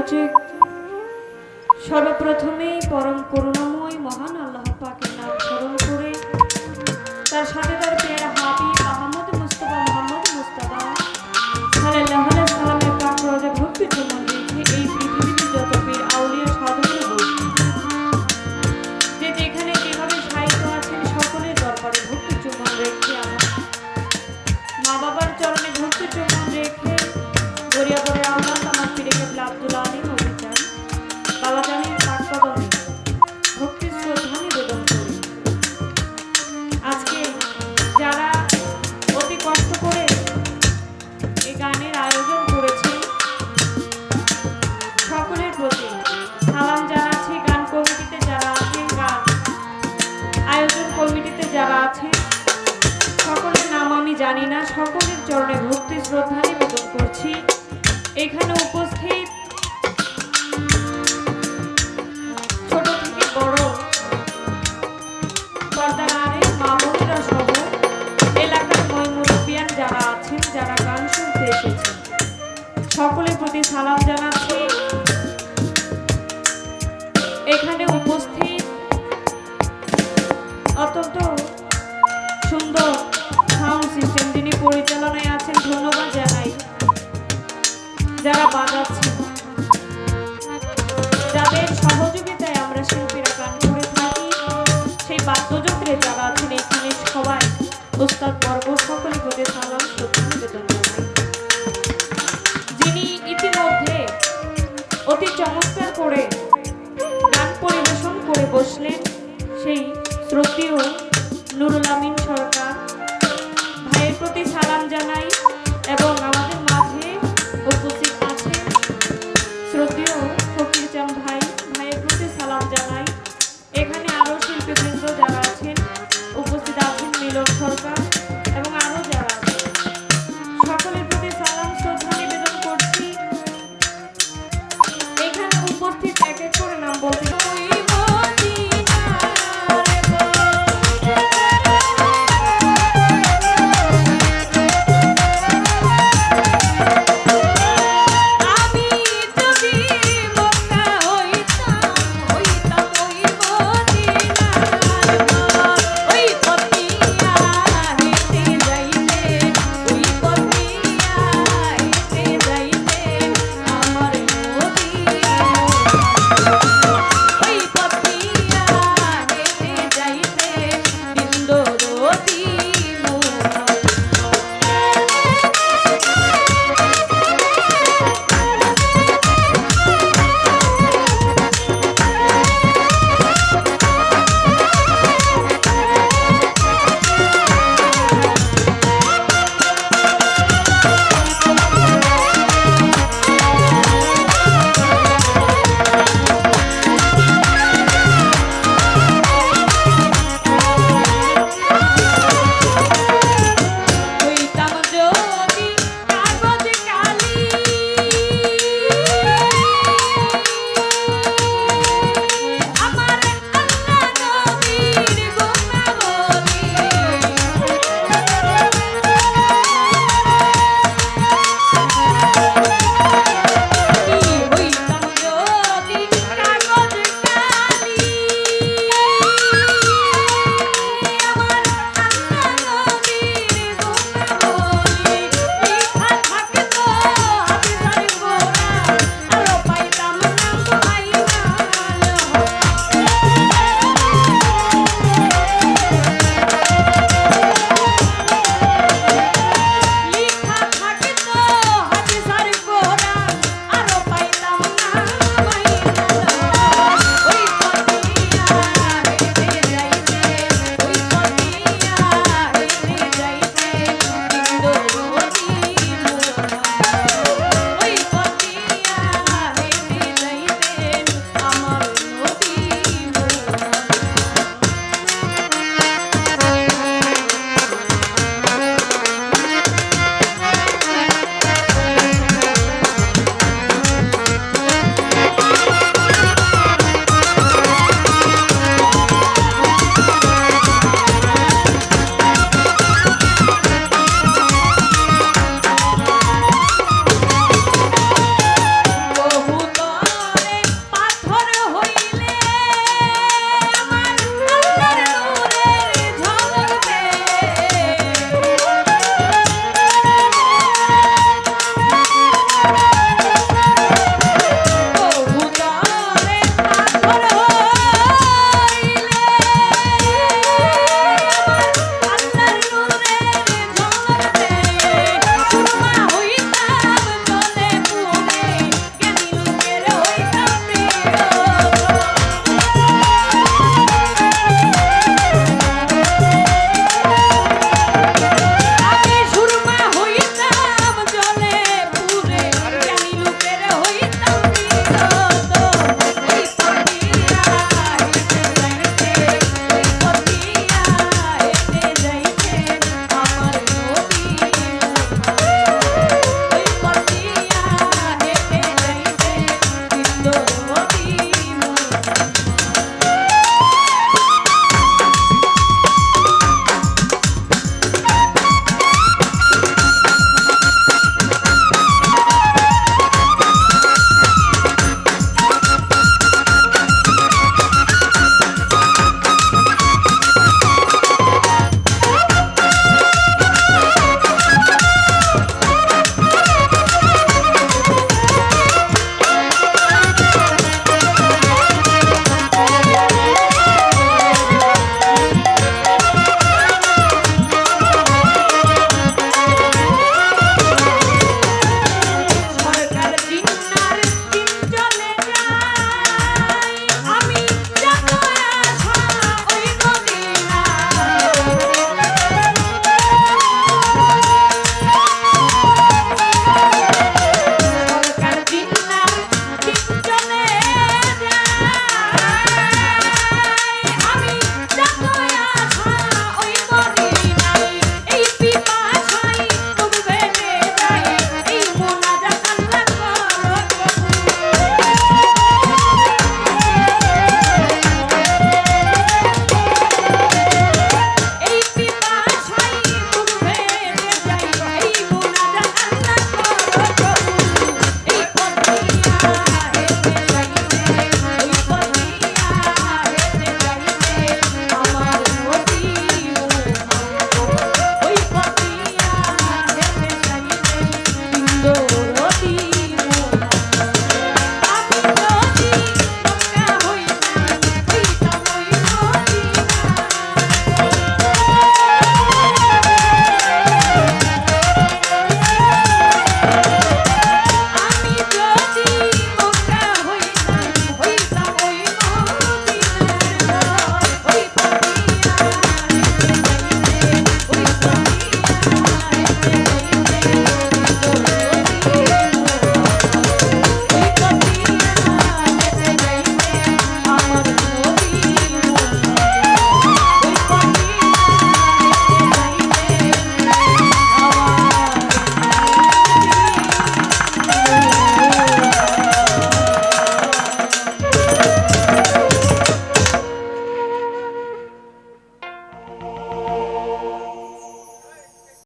উচিত সর্বপ্রথমেই পরম করুণাময় মহান আল্লাহ পাকের নাম স্মরণ করে তার সাথে তার পেয়ারা হাবিব আহমদ মুস্তাফা মোহাম্মদ মুস্তাফা সাল্লাল্লাহু আলাইহি সাল্লামের পাক রোজা ভক্তি চুম্বন রেখে এই পৃথিবীতে যত পীর আউলিয়া সাধুগুলো বলছে যে যেখানে যেভাবে সাহিত্য আছেন সকলের দরবারে ভক্তি চুম্বন রেখে আমার মা বাবার চরণে ভক্তি চুম্বন রেখে গড়িয়াপুরের আওলাদ আমার পীর কেবলা আব্দুল আলিম অভিযান বাবা জানের পাক কদমে ভক্তি শ্রদ্ধা নিবেদন করি। আজকে যারা অতি কষ্ট করে এই গানের আয়োজন করেছে সকলের প্রতি সালাম জানাচ্ছি। গান কমিটিতে যারা আছেন, গান আয়োজন কমিটিতে যারা আছেন সকলের নাম আমি জানি না, সকলের চরণে ভক্তি শ্রদ্ধা নিবেদন করছি। এখানে উপস্থিত ছোট থেকে বড় পর্দার আড়ে মা বোনেরা সহ এলাকার মুরব্বিয়ান যারা আছেন, যারা গান শুনতে এসেছেন সকলের প্রতি সালাম জানাচ্ছি। এখানে উপস্থিত অত্যন্ত সুন্দর সাউন্ড সিস্টেম যিনি পরিচালনায় আছেন ধন্যবাদ জানাই। যারা বাজাচ্ছেন, যাদের সহযোগিতায় আমরা শিল্পীরা গান করে থাকি, সেই বাদ্যযন্ত্রে যারা আছেন এখানে সবাই ওস্তাদ বর্গ সকলের প্রতি সালাম শ্রদ্ধা নিবেদন জানাই। যিনি ইতিমধ্যে অতি চমৎকার করে গান পরিবেশন করে বসলেন সেই শ্রদ্ধেয় নুরুল আমিন সরকার ভাইয়ের প্রতি সালাম জানাই এবং আমাদের